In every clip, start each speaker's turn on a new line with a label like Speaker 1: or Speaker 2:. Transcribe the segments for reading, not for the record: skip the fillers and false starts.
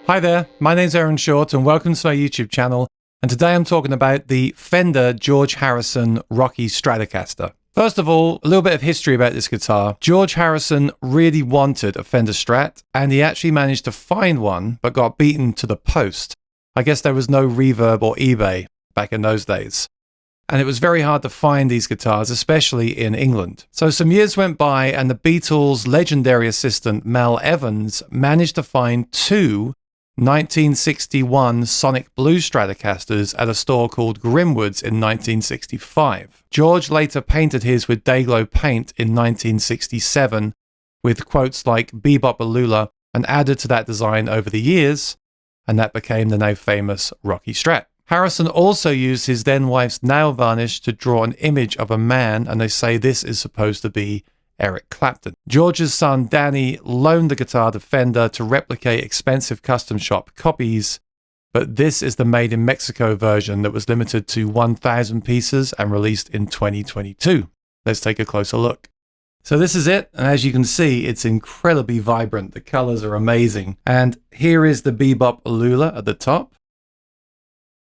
Speaker 1: Hi there, my name's Aaron Short and welcome to my YouTube channel, and today I'm talking about the Fender George Harrison Rocky Stratocaster. First of all, a little bit of history about this guitar. George Harrison really wanted a Fender Strat, and he actually managed to find one, but got beaten to the post. I guess there was no Reverb or eBay back in those days. And it was very hard to find these guitars, especially in England. So some years went by and the Beatles' legendary assistant Mel Evans managed to find two 1961 Sonic Blue Stratocasters at a store called Grimwood's in 1965. George later painted his with Dayglow paint in 1967 with quotes like Bebop Alula and added to that design over the years, and that became the now famous Rocky Strat. Harrison also used his then wife's nail varnish to draw an image of a man, and they say this is supposed to be Eric Clapton. George's son Danny loaned the guitar to Fender to replicate expensive custom shop copies, but this is the made in Mexico version that was limited to 1,000 pieces and released in 2022. Let's take a closer look. So this is it, and as you can see, it's incredibly vibrant. The colors are amazing. And here is the Bebop Alula at the top.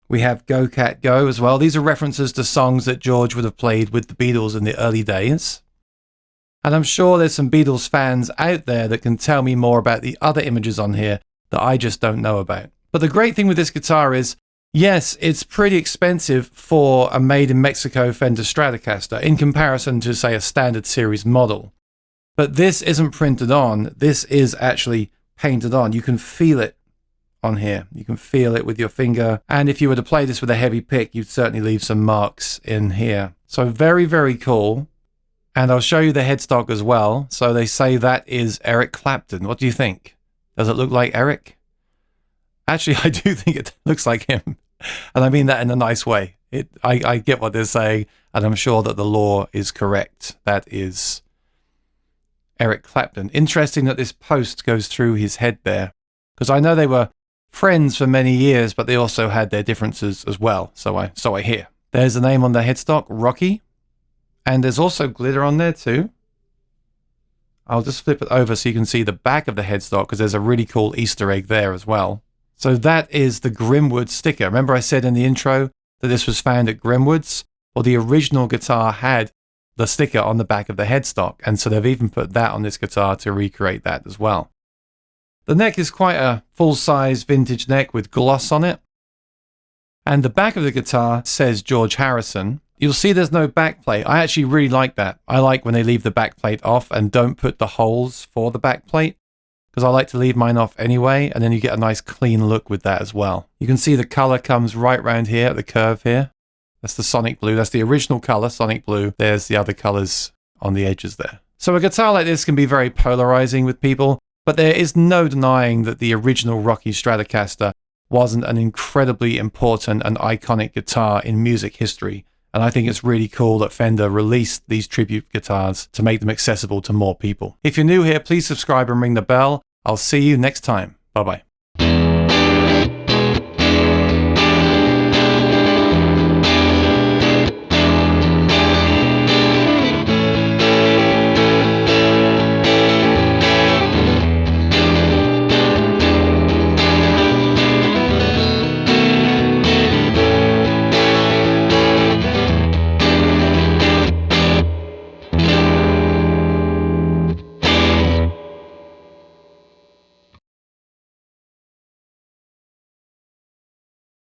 Speaker 1: We have Go Cat Go as well. These are references to songs that George would have played with the Beatles in the early days. And I'm sure there's some Beatles fans out there that can tell me more about the other images on here that I just don't know about. But the great thing with this guitar is, yes, it's pretty expensive for a made in Mexico Fender Stratocaster in comparison to, say, a standard series model. But this isn't printed on. This is actually painted on. You can feel it on here. You can feel it with your finger. And if you were to play this with a heavy pick, you'd certainly leave some marks in here. So very, very cool. And I'll show you the headstock as well. So they say that is Eric Clapton. What do you think? Does it look like Eric? Actually, I do think it looks like him. And I mean that in a nice way. I get what they're saying, and I'm sure that the lore is correct. That is Eric Clapton. Interesting that this post goes through his head there, because I know they were friends for many years, but they also had their differences as well. So I hear. There's the name on the headstock, Rocky. And there's also glitter on there too. I'll just flip it over so you can see the back of the headstock, because there's a really cool Easter egg there as well. So that is the Grimwood sticker. Remember I said in the intro that this was found at Grimwood's? Well, the original guitar had the sticker on the back of the headstock, and so they've even put that on this guitar to recreate that as well. The neck is quite a full-size vintage neck with gloss on it. And the back of the guitar says George Harrison. You'll see there's no backplate. I actually really like that. I like when they leave the backplate off and don't put the holes for the backplate, because I like to leave mine off anyway, and then you get a nice clean look with that as well. You can see the color comes right around here at the curve here. That's the Sonic Blue. That's the original color, Sonic Blue. There's the other colors on the edges there. So a guitar like this can be very polarizing with people, but there is no denying that the original Rocky Stratocaster wasn't an incredibly important and iconic guitar in music history. And I think it's really cool that Fender released these tribute guitars to make them accessible to more people. If you're new here, please subscribe and ring the bell. I'll see you next time. Bye-bye.